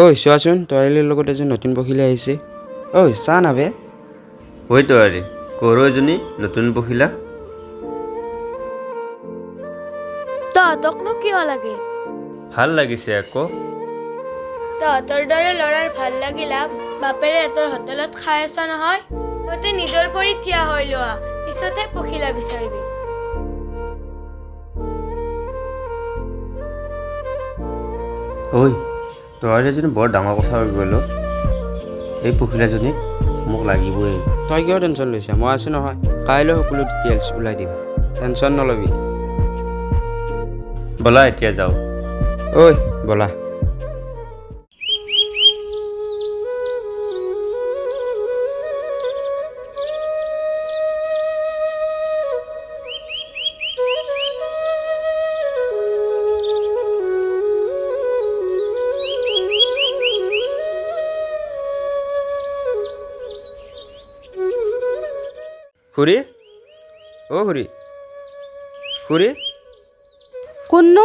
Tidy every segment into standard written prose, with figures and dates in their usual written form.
ঐ চোৱাচোন তৰালিৰ লগত এজন নতুন পখিলা আহিছে। ঐ চা না বে। ঐ তৰালি, কৰো এজনী নতুন পখিলা। তহঁতকনো কিয় লাগে? ভাল লাগিছে আকৌ। তহঁতৰ দৰে ল'ৰাৰ ভাল লাগিলা বাপেৰে এতৰ হোটেলত খাই আছা নহয়। তহঁতে নিজৰ ভৰিত থিয় হৈ লোৱা, পিছতহে পখিলা বিচাৰিবি। ঐ তৰালি এজনী বৰ ডাঙৰ কথা হৈ গ'ল। এই পখিলাজনীক মোক লাগিবই। তই কিয় টেনশ্যন লৈছা? মই আছোঁ নহয়, কাইলৈ সকলো ডিটেইলছ ওলাই দিম, টেনশ্যন নল'বি। ব'লা এতিয়া যাওঁ। ঐ ব'লা। খুৰী, অ' খুৰী, খুৰী কোননো?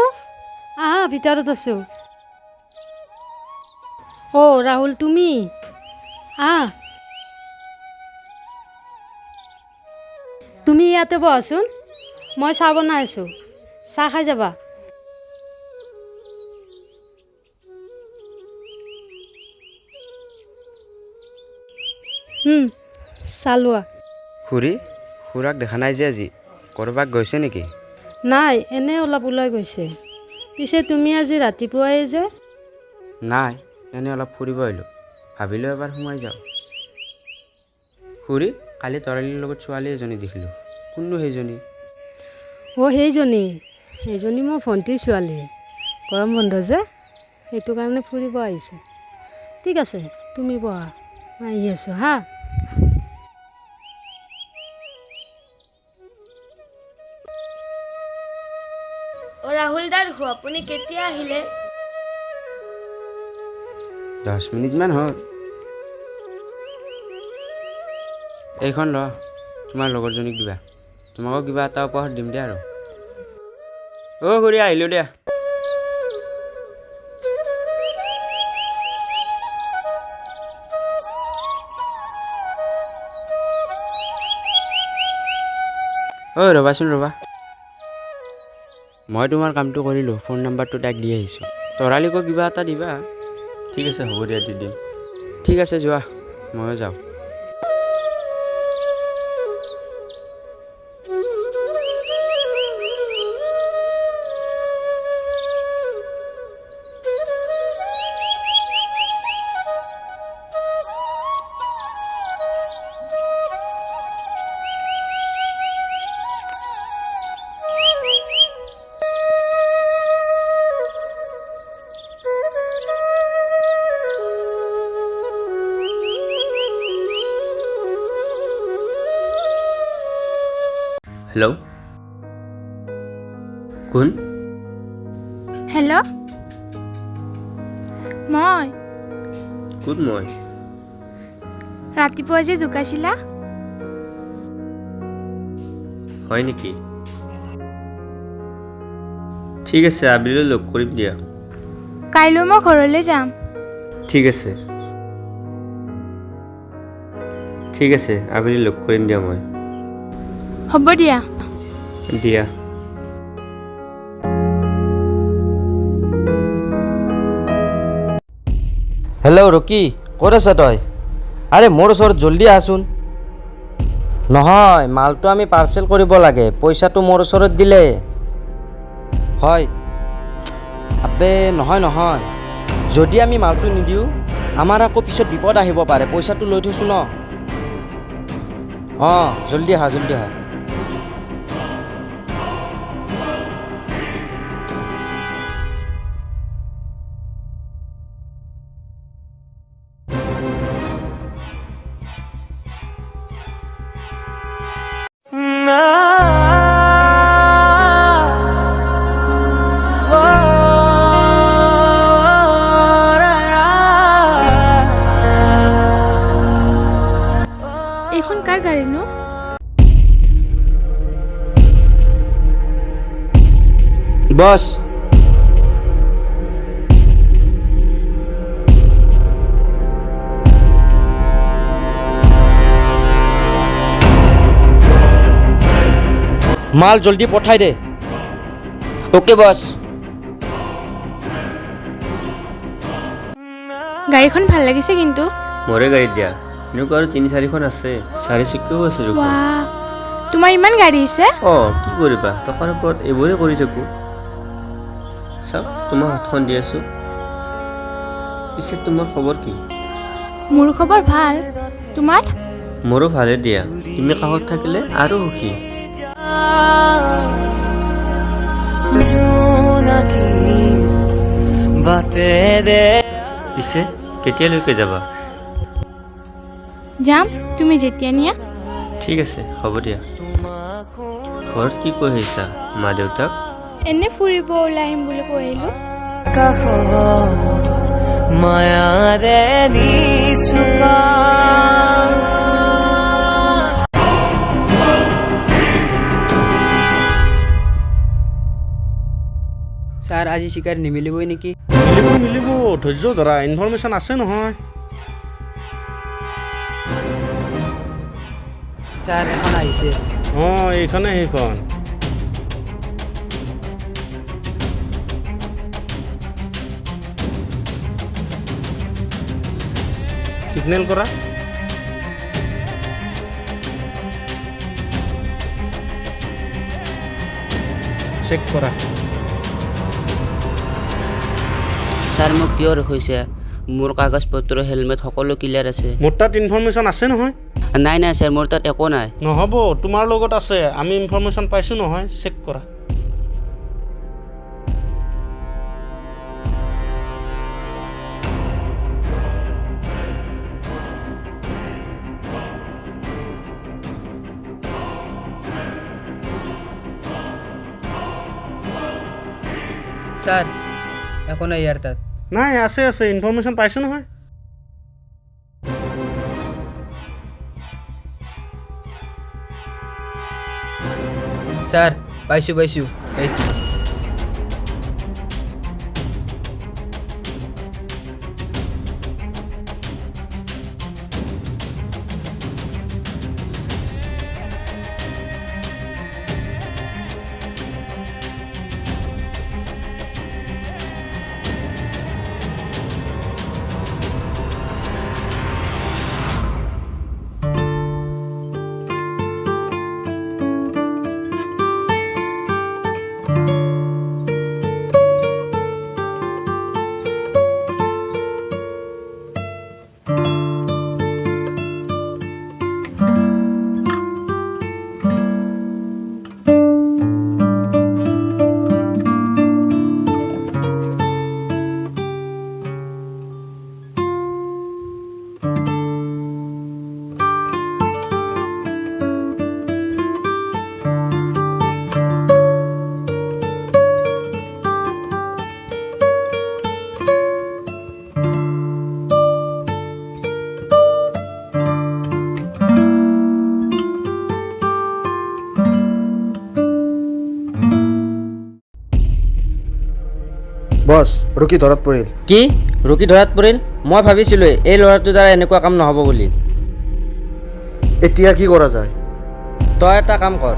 আহা, ভিতৰত আছোঁ। অ' ৰাহুল তুমি? তুমি ইয়াতে বহাচোন, মই চাহ বনাই আছোঁ, চাহ খাই যাবা। চাহ লোৱা। খুৰী, খুৰাক দেখা নাই যে আজি, ক'ৰবাত গৈছে নেকি? নাই, এনে অলপ ওলাই গৈছে। পিছে তুমি আজি ৰাতিপুৱাই যে? নাই, এনেই অলপ ফুৰিব আহিলোঁ, ভাবিলোঁ এবাৰ সোমাই যাওঁ। খুৰী, কালি তৰালিৰ লগত ছোৱালী এজনী দেখিলোঁ, কোননো সেইজনী? অ' সেইজনী মোৰ ভণ্টিৰ ছোৱালী। গৰম বন্ধ যে, সেইটো কাৰণে ফুৰিব আহিছে। ঠিক আছে, তুমি বহা, মই আহি আছোঁ হা। অ' ৰাহুল দা, আপুনি কেতিয়া আহিলে? 10 মিনিটমান হ'ল। এইখন ল, তোমাৰ লগৰজনীক দিবা, তোমাকো কিবা এটা উপহাৰ দিম দে আৰু। অ' খুৰী আহিলোঁ দিয়া। অ' ৰ'বাচোন ৰ'বা, মই তোমাৰ কামটো কৰিলোঁ, ফোন নাম্বাৰটো তাইক দি আহিছোঁ। তৰালিকো কিবা এটা দিবা। ঠিক আছে, হ'ব দিয়া, দি দিম। ঠিক আছে যোৱা, ময়ো যাওঁ। হেল্ল', কোন? হেল্ল', মই কোন মই? ৰাতিপুৱা যে জোকাইছিলা। হয় নেকি? ঠিক আছে, আবেলি লগ কৰিম দিয়া। কাইলৈ মই ঘৰলৈ যাম। ঠিক আছে, ঠিক আছে, আবেলি লগ কৰিম দিয়া মই। হ'ব দিয়া। দিয়া। হেল্ল' ৰকি, ক'ত আছা তই? আৰে মোৰ ওচৰত জল্দি আহচোন। নহয়, মালটো আমি পাৰ্চেল কৰিব লাগে, পইচাটো মোৰ ওচৰত দিলে হয়। আবে নহয়, যদি আমি মালটো নিদিওঁ আমাৰ আকৌ পিছত বিপদ আহিব পাৰে, পইচাটো লৈ থৈছোঁ ন। অঁ জল্দি আহা। এইখন কাৰ গাড়ী নো? বছ মাল জলদি পঠাই দে। অ'কে বছ। গাড়ীখন ভাল লাগিছে কিন্তু। মোৰে গাড়ীত দিয়া, এনেকুৱা আৰু 3-4খন আছে, 4 চকীয়াও আছে দেখোন। ৱাহ, তোমাৰ ইমান গাড়ী আছে? কি কৰিবা, টকাৰ ওপৰত এইবোৰে কৰি থাকোঁ। চাওক তোমাৰ হাতখন দি আছোঁ। পিছে তোমাৰ খবৰ কি? মোৰ খবৰ ভাল, তোমাৰ? মোৰো ভালে দিয়া, তুমি কাষত থাকিলে আৰু সুখী। পিছে কেতিয়ালৈকে যাবা? যাম, তুমি যেতিয়া নিয়া। ঠিক আছে, হ'ব দিয়া। ঘৰত কি কৈ আহিছা মা দেউতাক? এনে ফুৰিব ওলাই আহিম বুলি কৈ আহিলোঁ। ছাৰ আজি চিকাৰ নিমিলিবই নেকি? মিলিব ধৈৰ্য ধৰা, ইনফৰমেশ্যন আছে নহয়। ছাৰ এখন আহিছে। এইখনে সেইখন। ছিগনেল কৰা। চেক কৰা। ছাৰ মোক কিয় ৰখাইছে? মোৰ কাগজ পত্ৰ হেলমেট সকলো ক্লিয়াৰ আছে। মোৰ তাত ইনফৰমেশ্যন আছে নহয়। নাই ছাৰ, মোৰ তাত একো নাই। নহ'ব, তোমাৰ লগত আছে, আমি ইনফৰমেশ্যন পাইছোঁ নহয়, চেক কৰা। ছাৰ একো নাই ইয়াৰ তাত। নাই, আছে ইনফৰমেশ্যন পাইছোঁ নহয়। ছাৰ পাইছোঁ এইটো। বছ, ৰুকি ধৰাত পৰিল। কি ৰুকি ধৰাত পৰিল? মই ভাবিছিলোঁ এই ল'ৰাটোৰ দ্বাৰা এনেকুৱা কাম নহ'ব বুলি। এতিয়া কি কৰা যায়? তই এটা কাম কৰ,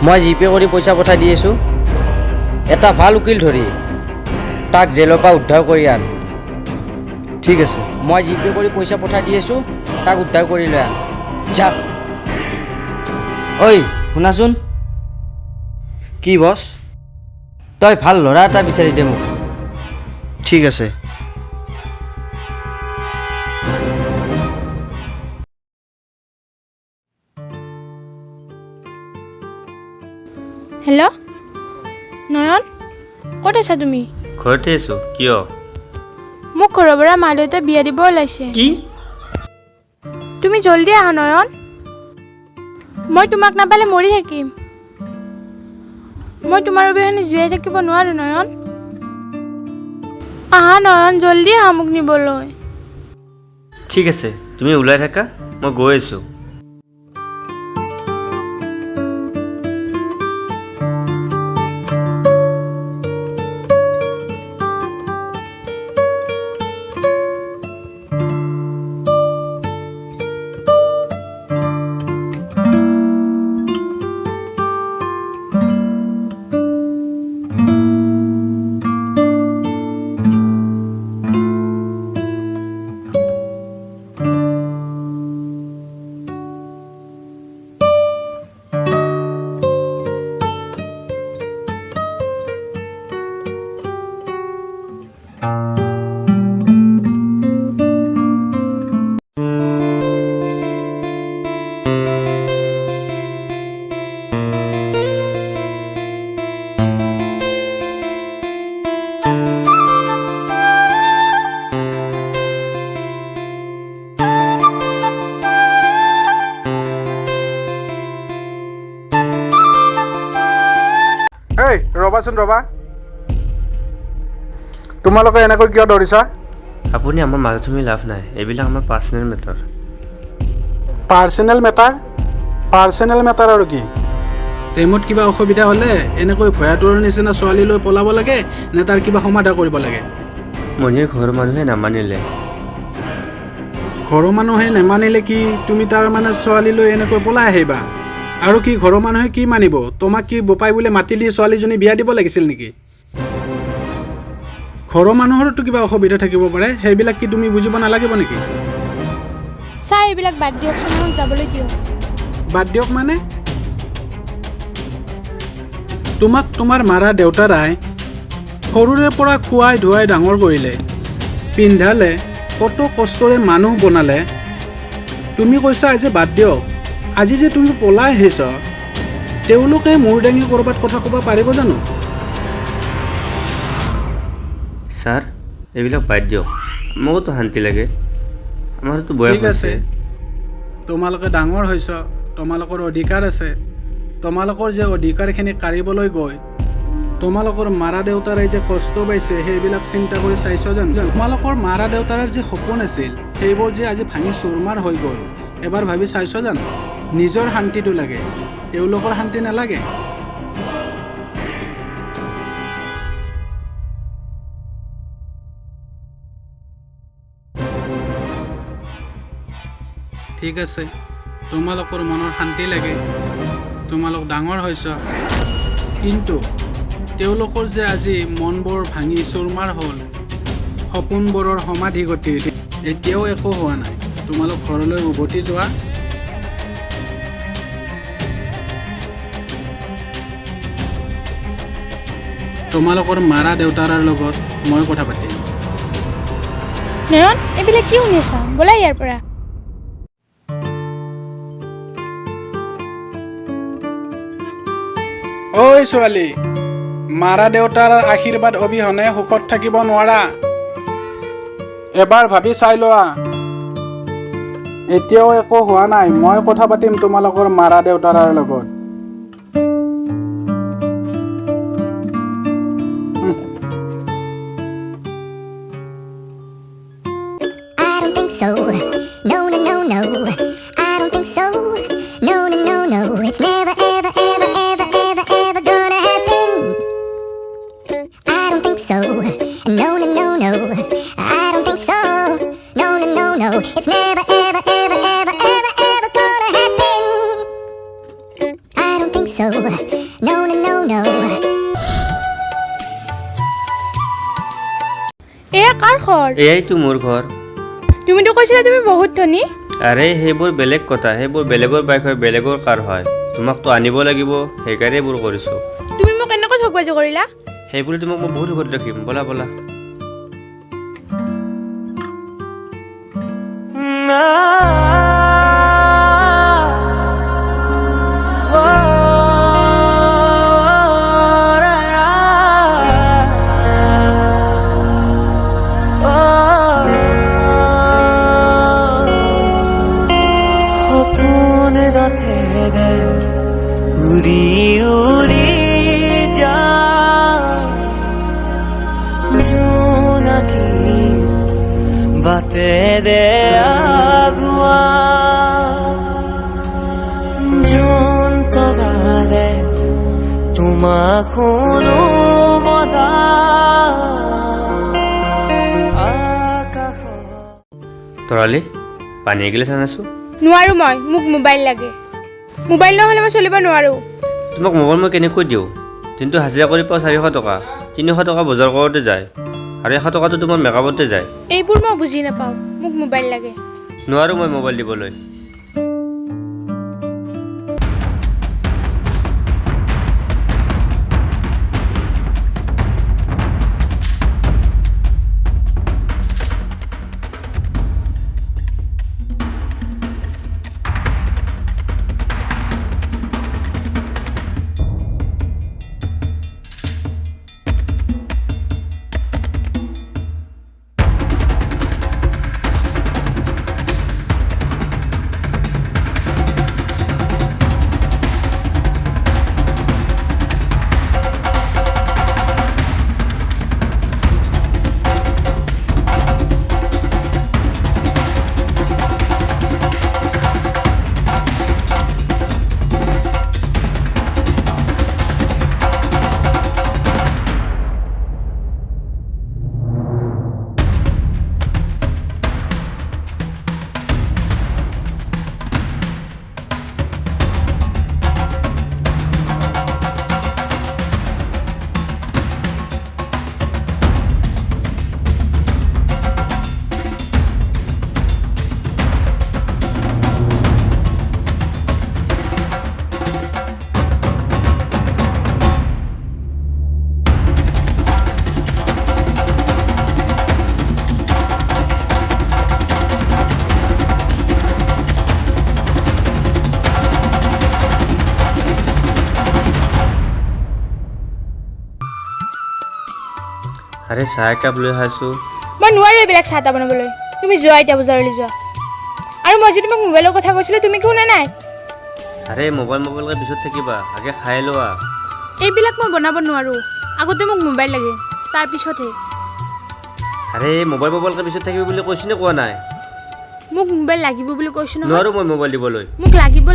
মই জিপে কৰি পইচা পঠাই দি আছোঁ। এটা ভাল উকিল ধৰি তাক জেলৰ পৰা উদ্ধাৰ কৰি আন। ঠিক আছে। মই জিপে কৰি পইচা পঠাই দি আছোঁ, তাক উদ্ধাৰ কৰি লৈ আন। যা। ঐ শুনাচোন, কি বছ? তই ভাল ল'ৰা এটা বিচাৰি দে মোক। ঠিক আছে। হেল্ল', নয়ন, ক'ত আছা তুমি? ঘৰতে আছোঁ। কিয়? মোক ঘৰৰ পৰা মা দেউতাই বিয়া দিব ওলাইছে। কি? তুমি জল্দি আহা নয়ন, মই তোমাক নাপালে মৰি থাকিম। মই তোমাৰ অবিহনে জীয়াই থাকিব নোৱাৰো নয়ন। আহা নয়ন, জল্দি আহা মোক নিবলৈ। ঠিক আছে, তুমি ওলাই থাকা, মই গৈ আছোঁ। ৰ'বাচোন ৰ'বা। তোমালোকে এনেকৈ কিয় ধৰিছা? আপুনি আমাৰ মাজত তুমি লাভ নাই, এইবিলাক আমাৰ personal matter. Personal matter? Personal matter আৰু কি? প্ৰেমত কিবা অসুবিধা হ'লে এনেকৈ ভয়াতুৰৰ নিচিনা ছোৱালী লৈ পলাব লাগে নে তাৰ কিবা সমাধা কৰিব লাগে? মণিৰ ঘৰৰ মানুহে নামানিলে। ঘৰৰ মানুহে নেমানিলে কি তুমি তাৰ মানে ছোৱালী লৈ এনেকৈ পলাই আহিবা? আৰু কি ঘৰৰ মানুহে কি মানিব? তোমাক কি বোপাই বোলে মাতি দি ছোৱালীজনী বিয়া দিব লাগিছিল নেকি? ঘৰৰ মানুহৰতো কিবা অসুবিধা থাকিব পাৰে, সেইবিলাক কি তুমি বুজিব নালাগিব নেকি? ছাৰ এইবিলাক বাদ দিয়কচোন, আমাক যাবলৈ দিয়ক। বাদ দিয়ক মানে? তোমাক তোমাৰ মাৰা দেউতাৰাই সৰুৰে পৰা খুৱাই ধুৱাই ডাঙৰ কৰিলে, পিন্ধালে, কত কষ্টৰে মানুহ বনালে। তুমি কৈছা আজি বাদ দিয়ক। আজি যে তুমি পলাই আহিছ, তেওঁলোকে মূৰ দাঙি ক'ৰবাত কথা ক'ব পাৰিব জানো? ছাৰ এইবিলাক বাদ দিয়ক, মোকতো শান্তি লাগে, আমাৰতো বয়স ঠিক আছে, তোমালোকে ডাঙৰ হৈছ, তোমালোকৰ অধিকাৰ আছে। তোমালোকৰ যে অধিকাৰখিনি কাঢ়িবলৈ গৈ তোমালোকৰ মাৰা দেউতাৰাই যে কষ্ট পাইছে সেইবিলাক চিন্তা কৰি চাইছ জানো? তোমালোকৰ মাৰা দেউতাৰৰ যে সপোন আছিল সেইবোৰ যে আজি ভাঙি চুৰমাৰ হৈ গ'ল, এবাৰ ভাবি চাইছ জানো? নিজৰ শান্তিটো লাগে, তেওঁলোকৰ শান্তি নালাগে। ঠিক আছে, তোমালোকৰ মনৰ শান্তি লাগে, তোমালোক ডাঙৰ হৈছ, কিন্তু তেওঁলোকৰ যে আজি মনবোৰ ভাঙি চুৰমাৰ হ'ল, সপোনবোৰৰ সমাধি ঘটিল, এতিয়াও একো হোৱা নাই। তোমালোক ঘৰলৈ উভতি যোৱা। তোমালোকৰ মাৰা দেউতাৰ লগত মই কথা পাতিম। নয়ন, এইবিলাক কি শুনিছা? ব'লা ইয়াৰ পৰা। ঐ ছোৱালী, মাৰা দেউতাৰ আশীৰ্বাদ অবিহনে সুখত থাকিব নোৱাৰা। এবাৰ ভাবি চাই লোৱা। এতিয়াও একো হোৱা নাই, মই কথা পাতিম তোমালোকৰ মাৰা দেউতাৰ লগত। So, no, no, no, no, I don't think so. No, no, no, no, it's never, ever, ever, ever, ever, ever gonna happen. I don't think so. No, no, no, no, I don't think so. No, no, no, no, it's never, ever, ever, ever, ever, ever gonna happen. I don't think so. No, no, no, no. এয়া কাৰ ঘৰ? এয়াইতো মোৰ ঘৰ। তুমিতো কৈছিলা তুমি বহুত ধনী। আৰে সেইবোৰ বেলেগ কথা, সেইবোৰ বেলেগৰ বাইক হয়, বেলেগৰ কাৰ হয়, তোমাকতো আনিব লাগিব, সেইকাৰণে এইবোৰ কৰিছোঁ। তুমি মোক এনেকৈ ঠগবাজি কৰিলা? সেইবুলি তোমাক মই বহুত সুখত ৰাখিম, ব'লা ব'লা। তৰালি, পানী এগিলাচ আনাছো। নোৱাৰো মই, মোক মোবাইল লাগে। মোবাইল নহ'লে মই চলিব নোৱাৰো। তোমাক মোবাইল মই কেনেকৈ দিওঁ? দিনটো হাজিৰা কৰি পাওঁ 400 টকা, 300 টকা বজাৰ কৰোঁতে যায়, আৰু 100 টকাটো তোমাৰ মেকআপতে যায়। এইবোৰ মই বুজি নাপাওঁ, মোক মোবাইল লাগে। নোৱাৰো মই মোবাইল দিবলৈ। আৰে চাহ একাপ লৈ আহিছোঁ। মই নোৱাৰো এইবিলাক চাহ তাহ বনাবলৈ। তুমি যোৱা এতিয়া বজাৰলৈ যোৱা। আৰু মই যে তোমাক মোবাইলৰ কথা কৈছিলোঁ তুমি শুনা নাই? আৰে মোবাইলকে পিছত থাকিবা, আগে খাই লোৱা। এইবিলাক মই বনাব নোৱাৰোঁ। আগতে মোক মোবাইল লাগে, তাৰপিছতহে। আৰে মোবাইলকে পিছত থাকিবি বুলি কৈছোঁ নে কোৱা নাই? মোক মোবাইল লাগিব বুলি কৈছোঁ নহয়। নোৱাৰোঁ মই মোবাইল দিবলৈ। মোক লাগিব।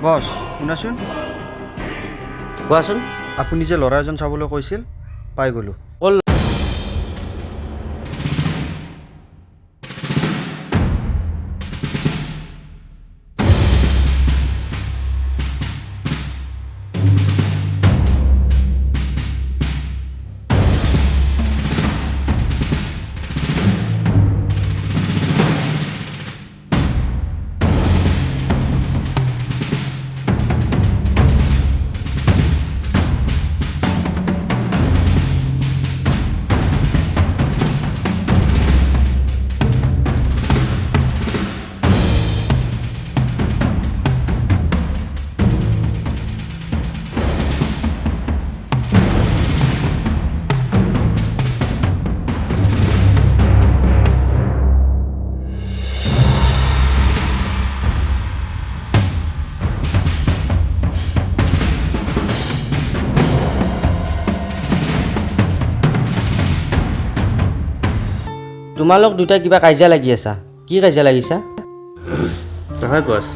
বছ শুনাচোন, কোৱাচোন। আপুনি যে ল'ৰা এজন চাবলৈ কৈছিল, পাই গ'লোঁ। তোমালোক দুটা কিবা কাজিয়া লাগি আছা, কি কাজিয়া লাগিছা? নহয় বছ,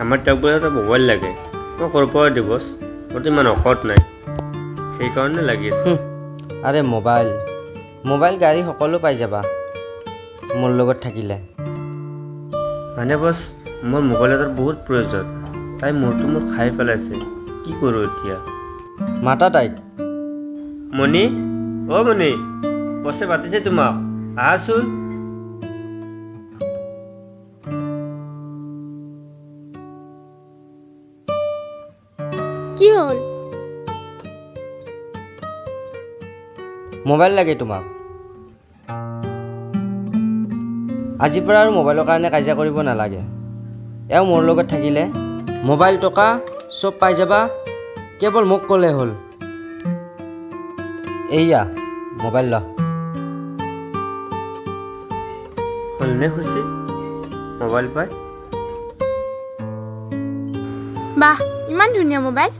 আমাৰ তেওঁক বোলে এটা মোবাইল লাগে। মই ক'ৰ পৰা দিওঁ বছ, মোৰতো ইমান অকত নাই, সেইকাৰণে লাগি আছে। আৰে মোবাইল গাড়ী সকলো পাই যাবা মোৰ লগত থাকিলে। মানে বছ, মোৰ মোবাইল এটাৰ বহুত প্ৰয়োজন। তাই মোৰ খাই পেলাইছে, কি কৰোঁ এতিয়া? মাতা তাইক। মণি, অ' মণি, বছে মাতিছে তোমাক, আহাচোন। কি হ'ল? মোবাইল লাগে তোমাক। আজিৰ পৰা আৰু মোবাইলৰ কাৰণে কাজিয়া কৰিব নালাগে। এওঁ মোৰ লগত থাকিলে মোবাইল টকা চব পাই যাবা, কেৱল মোক ক'লে হ'ল। এইয়া মোবাইল ল। হ'লনে খুচি মোবাইল পাই? বাহ, ইমান ধুনীয়া মোবাইল।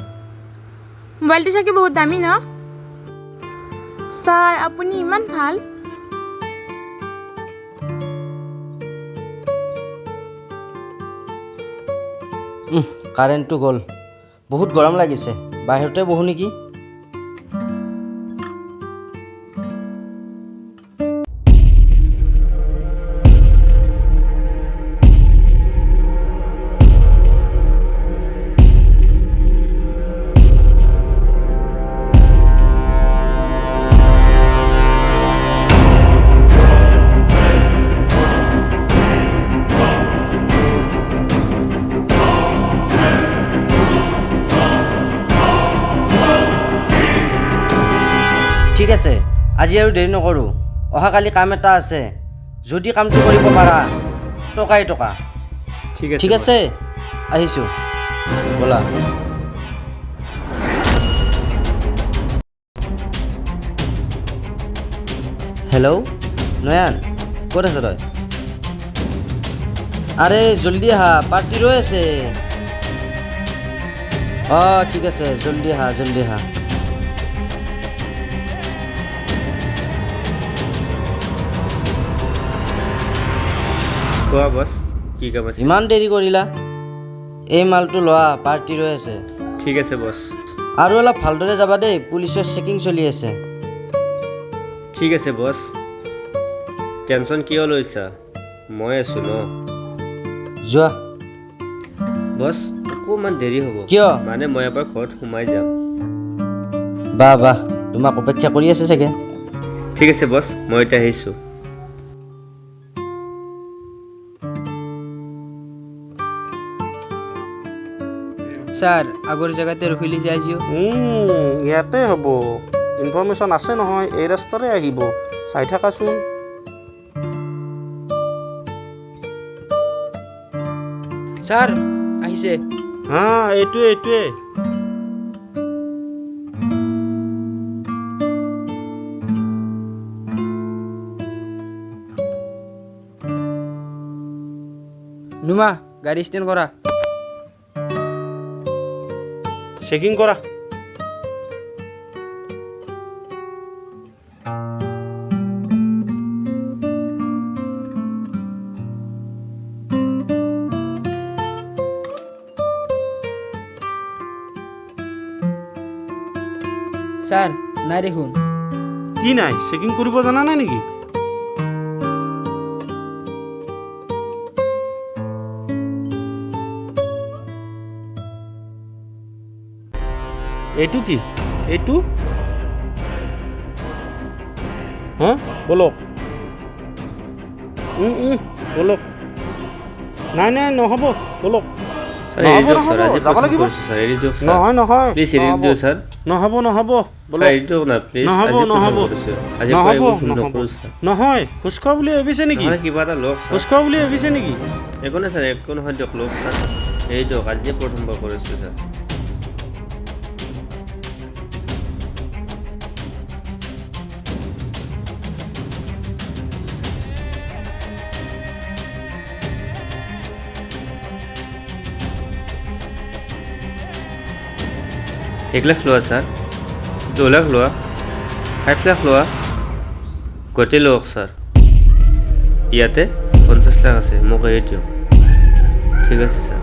মোবাইলটো চাগে বহুত দামী ন? ছাৰ, আপুনি ইমান ভাল। কাৰেণ্টটো গ'ল, বহুত গৰম লাগিছে, বাহিৰতে বহো নেকি? ঠিক আছে, আজি আৰু দেৰি নকৰোঁ। অহাকালি কাম এটা আছে, যদি কামটো কৰিব পাৰা টকাই টকা। ঠিক আছে, আহিছোঁ, ব'লা। হেল্ল' নয়ন, ক'ত আছ তই? আৰে জল্দি আহা, পাৰ্টি ৰৈ আছে। অঁ ঠিক আছে, জল্দি আহা। কোৱা বছ, কি কাম আছে? ইমান দেৰি কৰিলা? এই মালটো লোৱা, পাৰ্টি ৰৈ আছে। ঠিক আছে বছ। আৰু অলপ ভালদৰে যাবা দেই, পুলিচৰ চেকিং চলি আছে। ঠিক আছে বছ, টেনশ্যন কিয় লৈছা? মই আছোঁ ন। যোৱা। বছ, অকণমান দেৰি হ'ব। কিয়? মানে মই এবাৰ ঘৰত সোমাই যাম। বাহ, তোমাক অপেক্ষা কৰি আছে চাগে। ঠিক আছে বছ, মই এতিয়া আহিছোঁ। ছাৰ আগৰ জেগাতে ৰখিলি যে আজিও ইয়াতে হ'ব ইনফৰমেশ্যন আছে নহয় এই ৰাস্তাৰে আহিব চাই থাকাচোন ছাৰ আহিছে হা এইটোৱে নুমা গাড়ী ষ্টেণ্ড কৰা চেকিং কৰা ছাৰ নাই দেখোন কি নাই চেকিং কৰিব জানা নাই নেকি এইটো কি এইটো হা বলক বলক নাই নহ'ব বলক ছাৰ এৰি দিয়ক ছাৰ আজি যাব লাগিব ছাৰ এৰি দিয়ক ছাৰ নহয় প্লিজ এৰি দিয়ক ছাৰ নহ'ব ছাৰ এৰি দিয়ক না প্লিজ নহ'ব আজি নকৰোঁ ছাৰ নহয় খোজ খোৱা বুলি ভাবিছে নেকি নহয় কিবা এটা লওক ছাৰ খোজ খোৱা বুলি ভাবিছে নেকি একো নাই ছাৰ একো নহয় দিয়ক লওক ছাৰ এৰি দিয়ক আজিয়ে প্ৰথমবাৰ কৰিছোঁ ছাৰ एक लाख लोৱা ছাৰ 2 লাখ লোৱা 5 লাখ লোৱা গোটেই লওক ছাৰ ইয়াতে 50 লাখ আছে মোক এৰি দিয়ক ঠিক আছে ছাৰ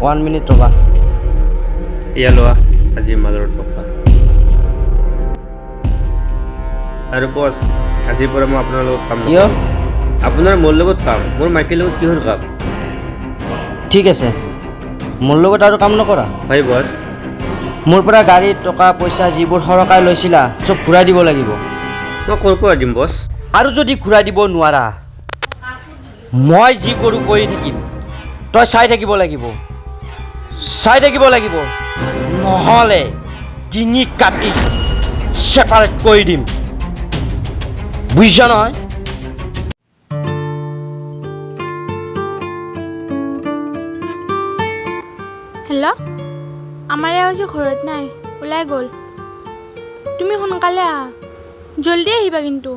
ওৱান মিনিট ৰ'বা এয়া লোৱা আজি মালৰ টকা আৰু বছ আজিৰ পৰা মই আপোনাৰ লগত কাম কিয় আপোনাৰ মোৰ লগত কাম মোৰ মাইকীৰ লগত কিহৰ কাম ঠিক আছে মোৰ লগত আৰু কাম নকৰা হয় বছ মোৰ পৰা গাড়ী টকা পইচা যিবোৰ সৰকাই লৈছিলা চব ঘূৰাই দিব লাগিব মই ক'ৰ পৰা দিম বছ আৰু যদি ঘূৰাই দিব নোৱাৰা মই যি কৰোঁ কৰি থাকিম তই চাই থাকিব লাগিব নহ'লে ডিঙি কাটি ছেপাৰেট কৰি দিম বুজিছ নহয় হেল্ল' আমাৰ এওঁ যে ঘৰত নাই ওলাই গ'ল তুমি সোনকালে আহা জলদি আহিবা কিন্তু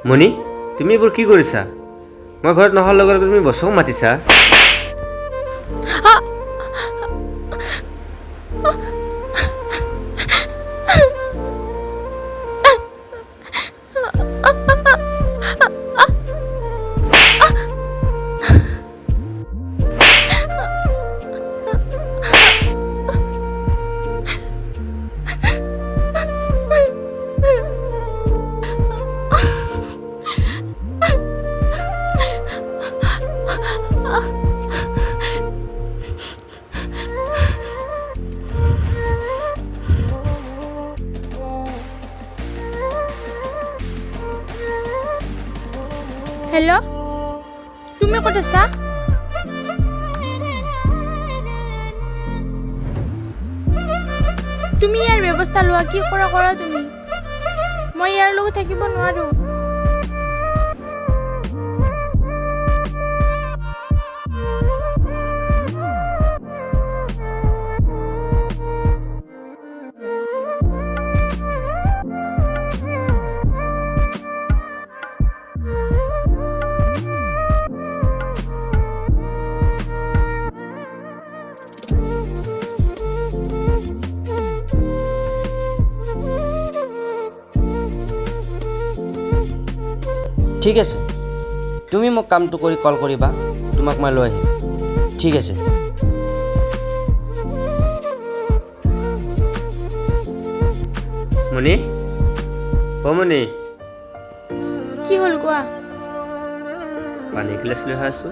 মণি তুমি এইবোৰ কি কৰিছা মই ঘৰত নহাৰ লগে লগে তুমি বছক মাতিছা হেল্ল' তুমি ক'ত আছা তুমি ইয়াৰ ব্যৱস্থা লোৱা কি কৰা তুমি মই ইয়াৰ লগত থাকিব নোৱাৰো ঠিক আছে তুমি মোক কামটো কৰি কল কৰিবা তোমাক মই লৈ আহিম ঠিক আছে মণি মণি কি হ'ল কোৱা পানী গিলাচ লৈ আছো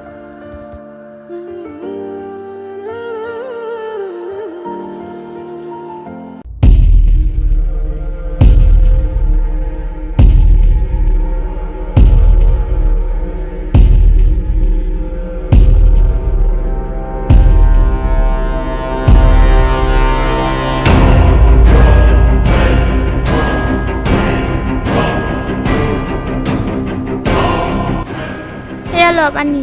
পানী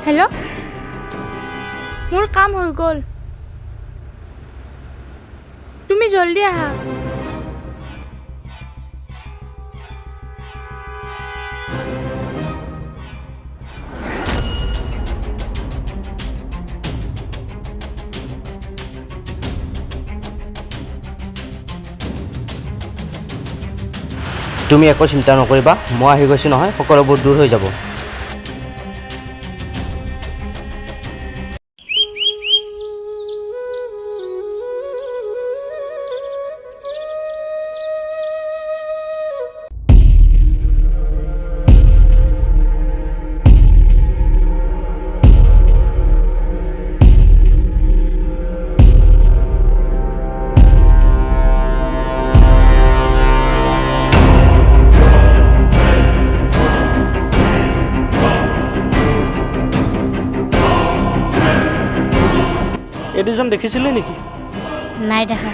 হেল্ল' মোৰ কাম হৈ গ'ল তুমি জলদি আহা তুমি একো চিন্তা নকৰিবা, মই আহি গৈছোঁ নহয়, সকলোবোৰ দূৰ হৈ যাব। এই দুজন দেখিছিলি নেকি? নাই দেখা।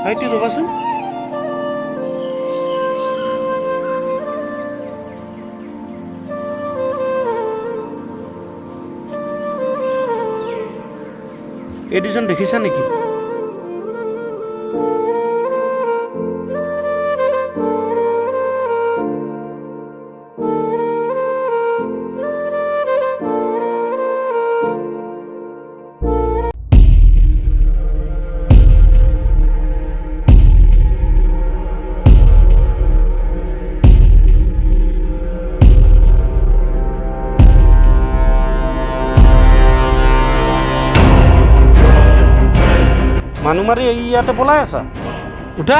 ভাইটি ৰ'বাচোন। এই দুজন দেখিছা নেকি? মানুহ মাৰি ইয়াতে পলাই আছা? উঠা।